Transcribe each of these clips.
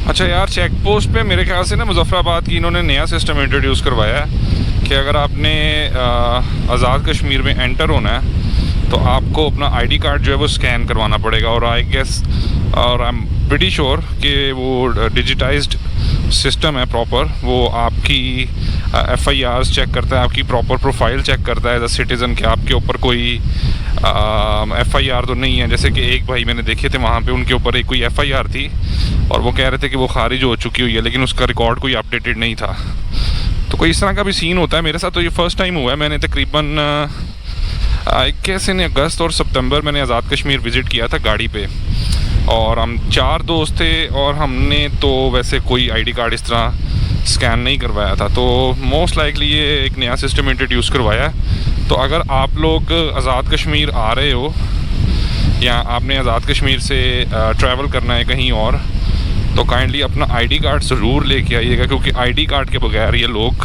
अच्छा यार, check post पे मेरे ख्याल से ना मुजफ्फराबाद की इन्होंने नया सिस्टम इंट्रोड्यूस करवाया है कि अगर आपने आज़ाद कश्मीर में एंटर होना है तो आपको अपना आईडी कार्ड जो है वो स्कैन करवाना पड़ेगा। और आई गेस और आई एम प्रीटी श्योर कि वो डिजिटाइज्ड सिस्टम है प्रॉपर। वो आपकी FIRs चेक करता है, आपकी प्रॉपर प्रोफाइल चेक करता है एज अ सिटीज़न कि आपके ऊपर कोई FIR तो नहीं है। जैसे कि एक भाई मैंने देखे थे वहाँ पे, उनके ऊपर एक कोई FIR थी और वो कह रहे थे कि वो खारिज हो चुकी हुई है, लेकिन उसका रिकॉर्ड कोई अपडेटेड नहीं था। तो कोई इस तरह का भी सीन होता है। मेरे साथ तो ये फ़र्स्ट टाइम हुआ है। मैंने तकरीबन कैसे ने अगस्त और सितंबर मैंने आज़ाद कश्मीर विज़िट किया था गाड़ी पे, और हम 4 दोस्त थे और हमने तो वैसे कोई आईडी कार्ड इस तरह स्कैन नहीं करवाया था। तो मोस्ट लाइकली ये एक नया सिस्टम इंट्रोड्यूस करवाया है। तो अगर आप लोग आज़ाद कश्मीर आ रहे हो या आपने आज़ाद कश्मीर से ट्रैवल करना है कहीं और, तो काइंडली अपना आईडी कार्ड ज़रूर लेके आइएगा, क्योंकि आईडी कार्ड के बगैर ये लोग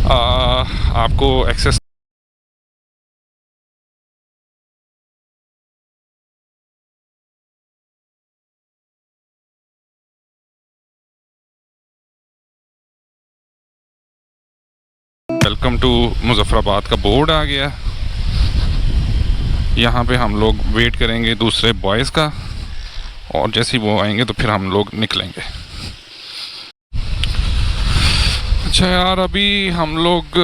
आपको एक्सेस। वेलकम टू मुजफ्फराबाद का बोर्ड आ गया। यहाँ पे हम लोग वेट करेंगे दूसरे बॉयज़ का, और जैसे ही वो आएंगे तो फिर हम लोग निकलेंगे। अच्छा यार, अभी हम लोग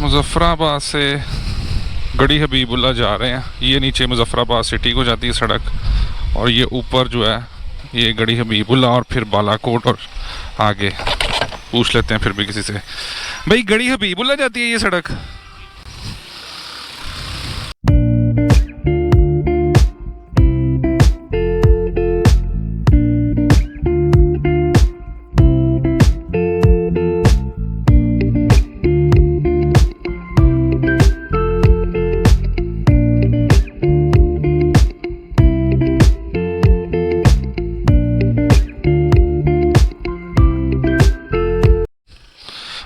मुजफ्फराबाद से गड़ी हबीबुल्ला जा रहे हैं। ये नीचे मुजफ्फराबाद सिटी को जाती है सड़क, और ये ऊपर जो है ये गड़ी हबीबुल्ला और फिर बालाकोट और आगे। पूछ लेते हैं फिर भी किसी से, भाई गड़ी हबीबुल्ला जाती है ये सड़क?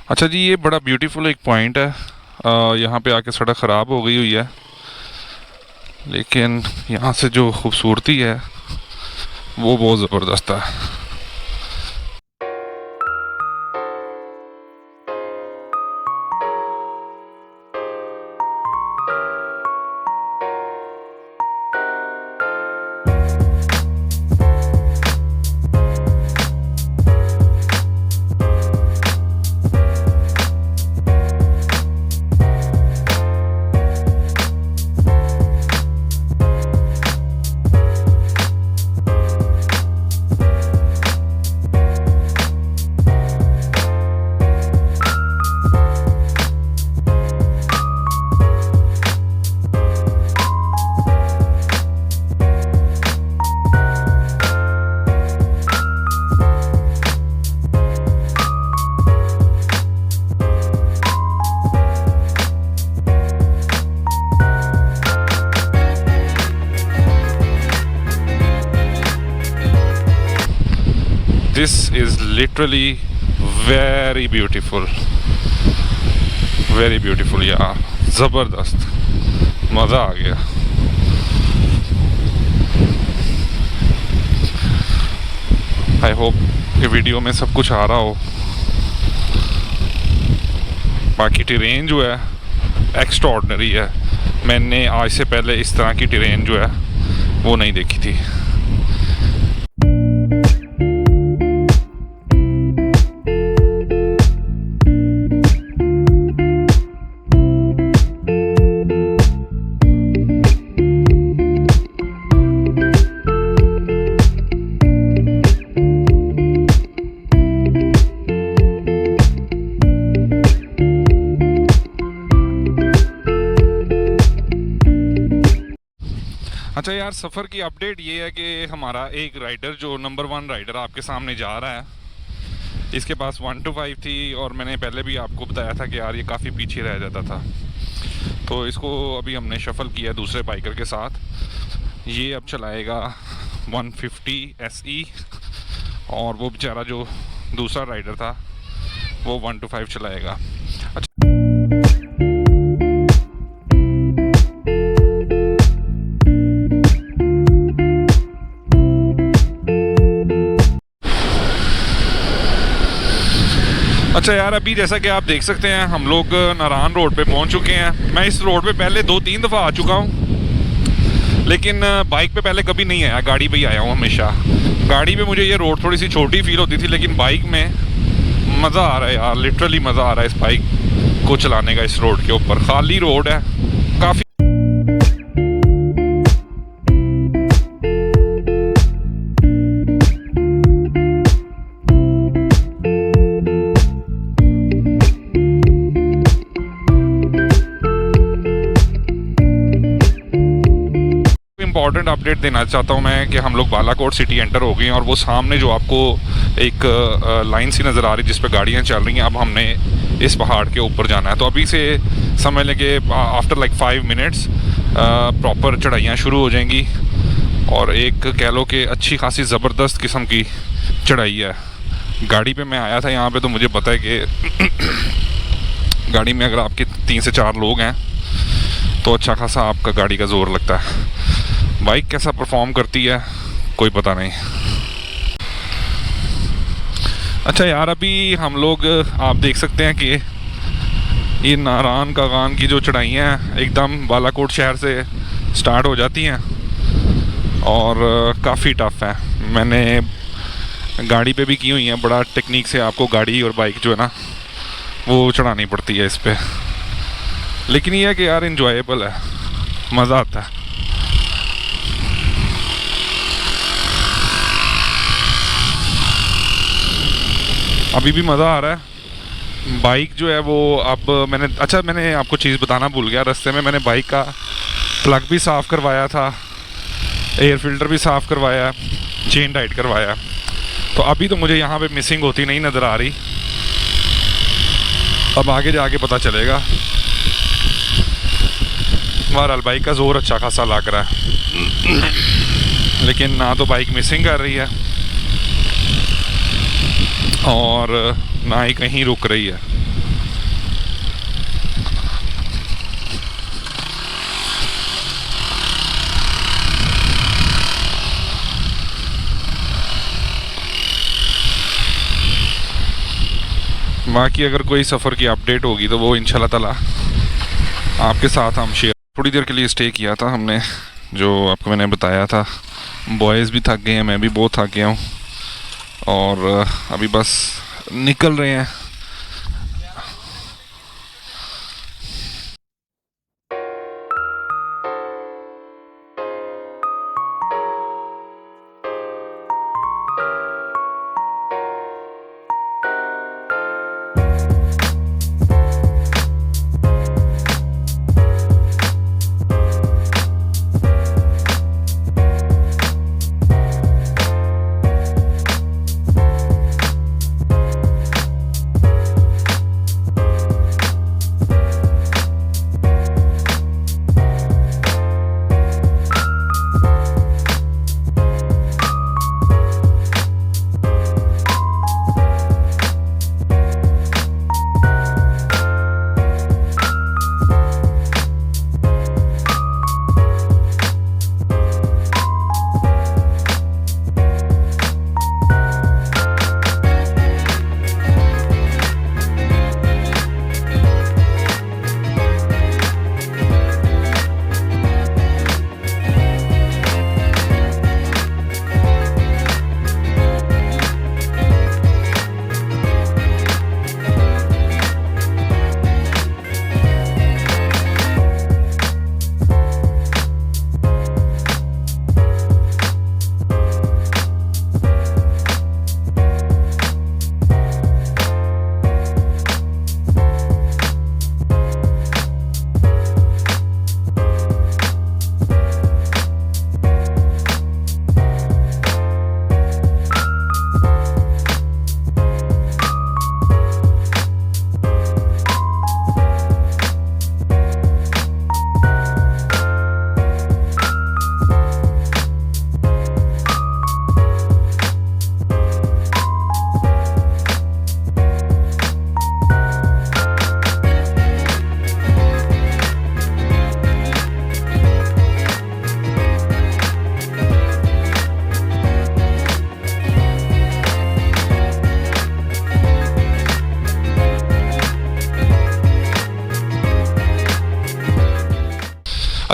अच्छा जी, ये बड़ा ब्यूटीफुल एक पॉइंट है। यहाँ पे आके सड़क ख़राब हो गई हुई है, लेकिन यहाँ से जो खूबसूरती है वो बहुत ज़बरदस्त है। This is literally very beautiful यार, ज़बरदस्त, मज़ा आ गया। आई होप कि वीडियो में सब कुछ आ रहा हो। बाकी टेरेन जो है एक्स्ट्राऑर्डिनरी है। मैंने आज से पहले इस तरह की टेरेन जो है वो नहीं देखी थी। अच्छा यार, सफ़र की अपडेट ये है कि हमारा एक राइडर जो नंबर 1 राइडर आपके सामने जा रहा है, इसके पास 1 to 5 थी, और मैंने पहले भी आपको बताया था कि यार ये काफ़ी पीछे रह जाता था। तो इसको अभी हमने शफल किया दूसरे बाइकर के साथ। ये अब चलाएगा 150 SE, और वो बेचारा जो दूसरा राइडर था वो 1 to 5 चलाएगा। अच्छा यार, अभी जैसा कि आप देख सकते हैं हम लोग नारायण रोड पे पहुंच चुके हैं। मैं इस रोड पे पहले 2-3 दफ़ा आ चुका हूं, लेकिन बाइक पे पहले कभी नहीं आया, गाड़ी पे ही आया हूं हमेशा। गाड़ी पे मुझे ये रोड थोड़ी सी छोटी फील होती थी, लेकिन बाइक में मज़ा आ रहा है यार, लिटरली मज़ा आ रहा है इस बाइक को चलाने का। इस रोड के ऊपर खाली रोड है काफ़ी। इंपॉर्टेंट अपडेट देना चाहता हूं मैं कि हम लोग बालाकोट सिटी एंटर हो गए हैं, और वो सामने जो आपको एक लाइन सी नज़र आ रही है जिस पे गाड़ियां चल रही हैं, अब हमने इस पहाड़ के ऊपर जाना है। तो अभी से समझ लें कि आफ्टर लाइक 5 मिनट्स प्रॉपर चढ़ाइयाँ शुरू हो जाएंगी, और एक कह लो कि अच्छी खासी ज़बरदस्त किस्म की चढ़ाई है। गाड़ी पे मैं आया था यहाँ पे, तो मुझे पता है कि गाड़ी में अगर आपके 3 से 4 लोग हैं तो अच्छा खासा आपका गाड़ी का ज़ोर लगता है। बाइक कैसा परफॉर्म करती है कोई पता नहीं। अच्छा यार, अभी हम लोग आप देख सकते हैं कि ये नारायण कागान की जो चढ़ाइयाँ हैं एकदम बालाकोट शहर से स्टार्ट हो जाती हैं, और काफ़ी टफ है। मैंने गाड़ी पे भी की हुई हैं, बड़ा टेक्निक से आपको गाड़ी और बाइक जो है ना वो चढ़ानी पड़ती है इस पर। लेकिन ये है कि यार इन्जॉयबल है, मज़ा आता है। अभी भी मज़ा आ रहा है। बाइक जो है वो अब मैंने आपको चीज़ बताना भूल गया, रास्ते में मैंने बाइक का प्लग भी साफ़ करवाया था, एयर फिल्टर भी साफ़ करवाया, चेन टाइट करवाया। तो अभी तो मुझे यहाँ पे मिसिंग होती नहीं नज़र आ रही, अब आगे जाके पता चलेगा। बहरहाल बाइक का ज़ोर अच्छा खासा लग रहा है, लेकिन ना तो बाइक मिसिंग कर रही है और ना ही कहीं रुक रही है। बाकी अगर कोई सफ़र की अपडेट होगी तो वो इंशाल्लाह ताला आपके साथ हम शेयर। थोड़ी देर के लिए स्टे किया था हमने, जो आपको मैंने बताया था। बॉयज़ भी थक गए हैं, मैं भी बहुत थक गया हूँ, और अभी बस निकल रहे हैं।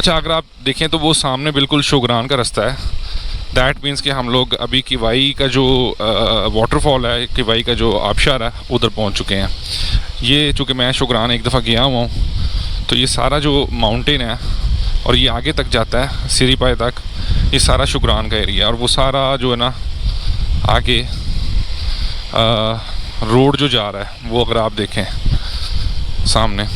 अच्छा, अगर आप देखें तो वो सामने बिल्कुल शुगरान का रास्ता है। दैट मीन्स कि हम लोग अभी किवाई का जो वाटरफॉल है, किवाई का जो आबशार है, उधर पहुंच चुके हैं। ये चूँकि मैं शुगरान एक दफ़ा गया हुआ हूँ, तो ये सारा जो माउंटेन है और ये आगे तक जाता है सिरीपाए तक, ये सारा शुगरान का एरिया। और वो सारा जो है ना आगे रोड जो जा रहा है, वो अगर आप देखें सामने,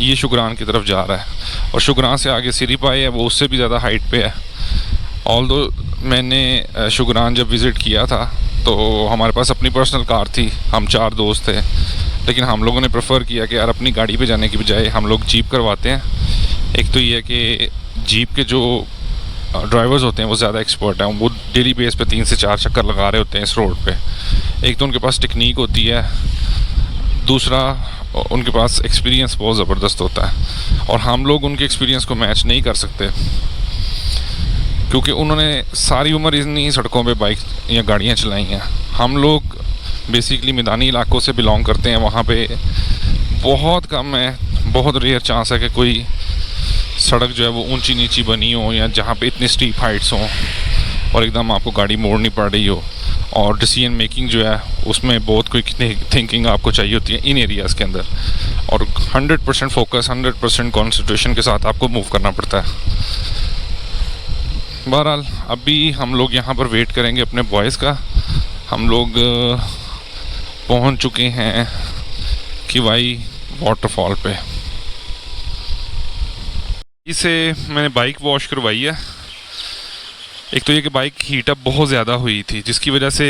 ये शुगरान की तरफ जा रहा है। और शुगरान से आगे सिरीपाए है, वो उससे भी ज़्यादा हाइट पे है। ऑल्दो मैंने शुगरान जब विज़िट किया था तो हमारे पास अपनी पर्सनल कार थी, हम 4 दोस्त थे, लेकिन हम लोगों ने प्रेफर किया कि यार अपनी गाड़ी पे जाने की बजाय हम लोग जीप करवाते हैं। एक तो ये है कि जीप के जो ड्राइवर्स होते हैं वो ज़्यादा एक्सपर्ट हैं, वो डेली बेस पे 3 से 4 चक्कर लगा रहे होते हैं इस रोड पे। एक तो उनके पास टेक्निक होती है, दूसरा उनके पास एक्सपीरियंस बहुत ज़बरदस्त होता है, और हम लोग उनके एक्सपीरियंस को मैच नहीं कर सकते क्योंकि उन्होंने सारी उम्र इन्हीं सड़कों पे बाइक या गाड़ियाँ चलाई हैं। हम लोग बेसिकली मैदानी इलाकों से बिलोंग करते हैं, वहाँ पे बहुत कम है, बहुत रेयर चांस है कि कोई सड़क जो है वो ऊंची नीची बनी हो, या जहाँ पे इतनी स्टीप हाइट्स हों और एकदम आपको गाड़ी मोड़नी पड़ रही हो। और डिसीजन मेकिंग जो है उसमें बहुत क्विक थिंकिंग आपको चाहिए होती है इन एरियाज़ के अंदर, और 100% फोकस, 100% कॉन्सेंट्रेशन के साथ आपको मूव करना पड़ता है। बहरहाल अभी हम लोग यहाँ पर वेट करेंगे अपने बॉयज़ का। हम लोग पहुँच चुके हैं किवाई वाटरफॉल पे। इसे मैंने बाइक वॉश करवाई है। एक तो ये कि बाइक हीटअप बहुत ज़्यादा हुई थी, जिसकी वजह से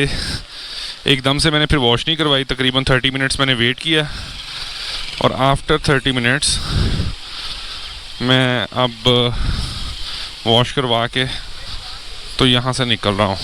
एकदम से मैंने फिर वॉश नहीं करवाई। तकरीबन 30 मिनट्स मैंने वेट किया, और आफ्टर 30 मिनट्स मैं अब वॉश करवा के तो यहाँ से निकल रहा हूँ।